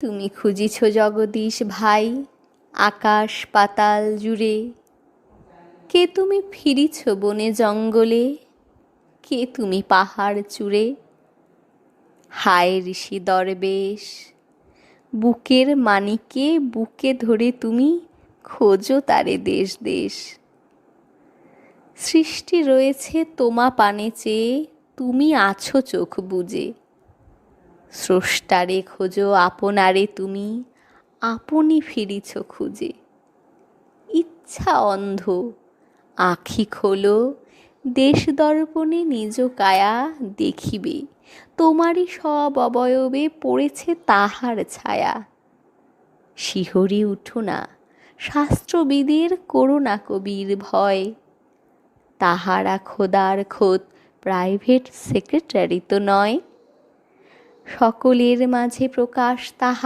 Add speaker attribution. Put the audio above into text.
Speaker 1: তুমি খুঁজিছ জগদীশ ভাই আকাশ পাতাল জুড়ে, কে তুমি ফিরিছ বনে জঙ্গলে, কে তুমি পাহাড় চূড়ে। হায় ঋষি দরবেশ, বুকের মানিকে বুকে ধরে তুমি খোঁজো তারে দেশ দেশ। সৃষ্টি রয়েছে তোমা পানে চেয়ে, তুমি আছো চোখ বুজে। স্রষ্টারে খোঁজো আপনারে তুমি, আপনি ফিরিছ খুঁজে। ইচ্ছা অন্ধ, আঁখি খোলো, দেশ দর্পণে নিজ কায়া দেখিবে, তোমারই সব অবয়বে পড়েছে তাহার ছায়া। শিহরে উঠো না, শাস্ত্রবিদের করো না কবির ভয়, তাহারা খোদার খোদ প্রাইভেট সেক্রেটারি তো নয়। সকলের মাঝে প্রকাশ তাহা